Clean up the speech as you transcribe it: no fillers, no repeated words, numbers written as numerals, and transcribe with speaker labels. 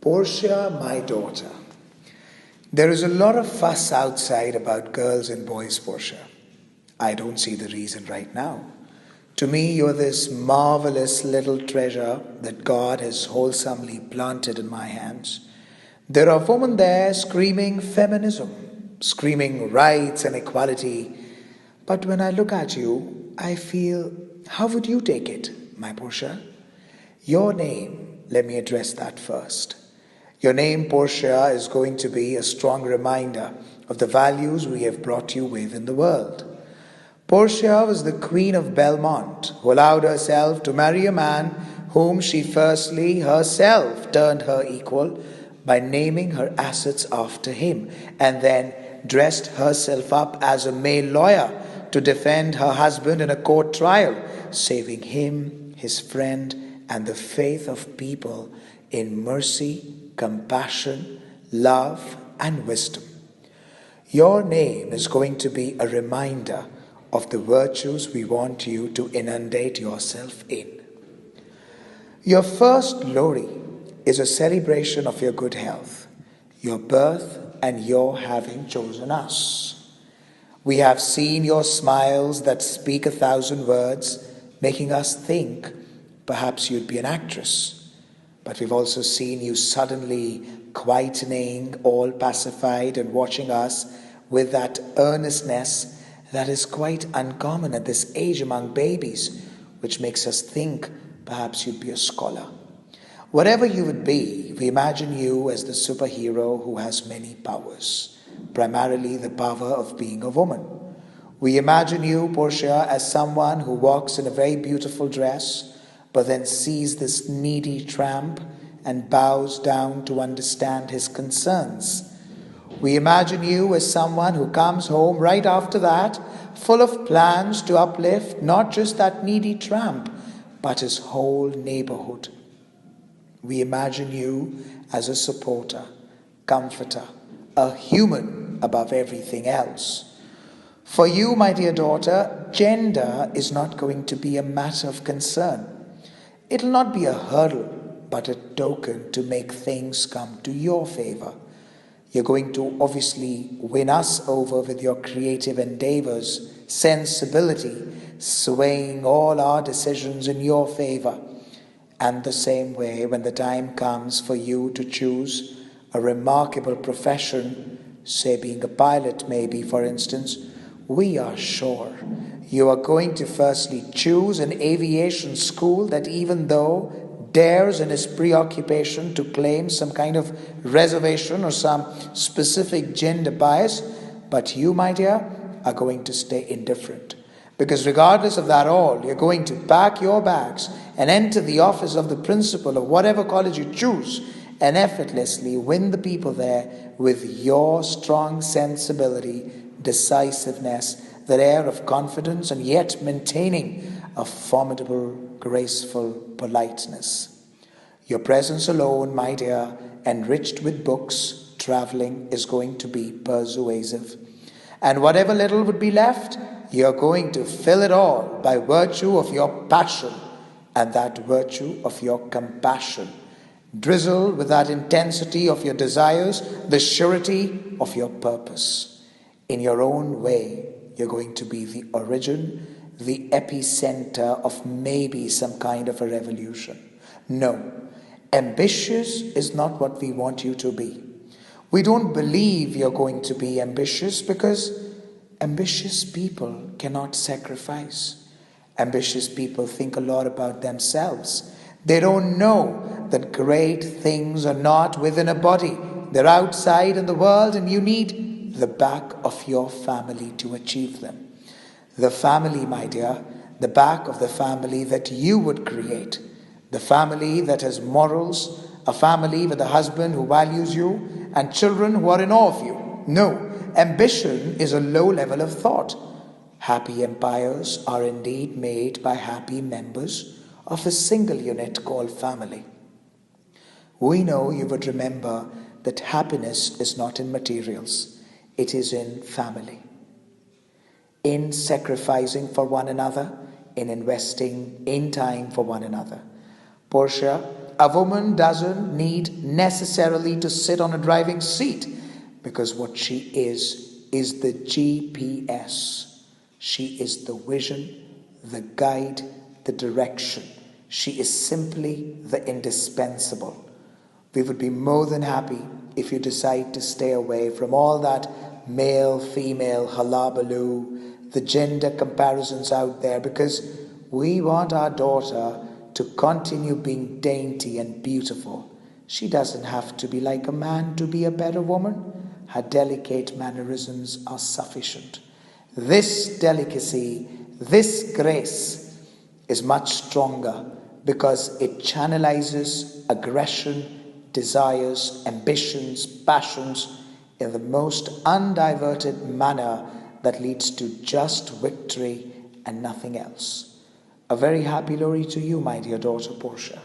Speaker 1: Porshea, my daughter. There is a lot of fuss outside about girls and boys, Porshea. I don't see the reason right now. To me, you're this marvelous little treasure that God has wholesomely planted in my hands. There are women there screaming feminism, screaming rights and equality. But when I look at you, I feel, how would you take it, my Porshea? Your name, let me address that first. Your name, Porshea, is going to be a strong reminder of the values we have brought you with in the world. Porshea was the Queen of Belmont, who allowed herself to marry a man whom she firstly herself turned her equal by naming her assets after him, and then dressed herself up as a male lawyer to defend her husband in a court trial, saving him, his friend, and the faith of people in mercy, compassion, love, and wisdom. Your name is going to be a reminder of the virtues we want you to inundate yourself in. Your first Lohri is a celebration of your good health, your birth, and your having chosen us. We have seen your smiles that speak 1,000 words, making us think perhaps you'd be an actress. But we've also seen you suddenly quietening, all pacified, and watching us with that earnestness that is quite uncommon at this age among babies, which makes us think perhaps you'd be a scholar. Whatever you would be, we imagine you as the superhero who has many powers, primarily the power of being a woman. We imagine you, Porshea, as someone who walks in a very beautiful dress, but then sees this needy tramp and bows down to understand his concerns. We imagine you as someone who comes home right after that, full of plans to uplift not just that needy tramp, but his whole neighborhood. We imagine you as a supporter, comforter, a human above everything else. For you, my dear daughter, gender is not going to be a matter of concern. It'll not be a hurdle, but a token to make things come to your favor. You're going to obviously win us over with your creative endeavors, sensibility, swaying all our decisions in your favor. And the same way, when the time comes for you to choose a remarkable profession, say being a pilot maybe, for instance, we are sure you are going to firstly choose an aviation school that, even though dares in its preoccupation to claim some kind of reservation or some specific gender bias, but you, my dear, are going to stay indifferent. Because regardless of that all, you're going to pack your bags and enter the office of the principal of whatever college you choose and effortlessly win the people there with your strong sensibility, decisiveness, that air of confidence, and yet maintaining a formidable, graceful politeness. Your presence alone, my dear, enriched with books, traveling, is going to be persuasive. And whatever little would be left, you're going to fill it all by virtue of your passion and that virtue of your compassion. Drizzle with that intensity of your desires, the surety of your purpose. In your own way, you're going to be the origin, the epicenter of maybe some kind of a revolution. No, ambitious is not what we want you to be. We don't believe you're going to be ambitious because ambitious people cannot sacrifice. Ambitious people think a lot about themselves. They don't know that great things are not within a body. They're outside in the world, and you need the back of your family to achieve them. The family, my dear, the back of the family that you would create. The family that has morals, a family with a husband who values you, and children who are in awe of you. No, ambition is a low level of thought. Happy empires are indeed made by happy members of a single unit called family. We know you would remember that happiness is not in materials. It is in family, in sacrificing for one another, in investing in time for one another. Porshea, a woman doesn't need necessarily to sit on a driving seat, because what she is the GPS. She is the vision, the guide, the direction. She is simply the indispensable. We would be more than happy if you decide to stay away from all that male, female, hullabaloo, the gender comparisons out there, because we want our daughter to continue being dainty and beautiful. She doesn't have to be like a man to be a better woman. Her delicate mannerisms are sufficient. This delicacy, this grace is much stronger because it channelizes aggression, desires, ambitions, passions in the most undiverted manner that leads to just victory and nothing else. A very happy Lohri to you, my dear daughter Porshea.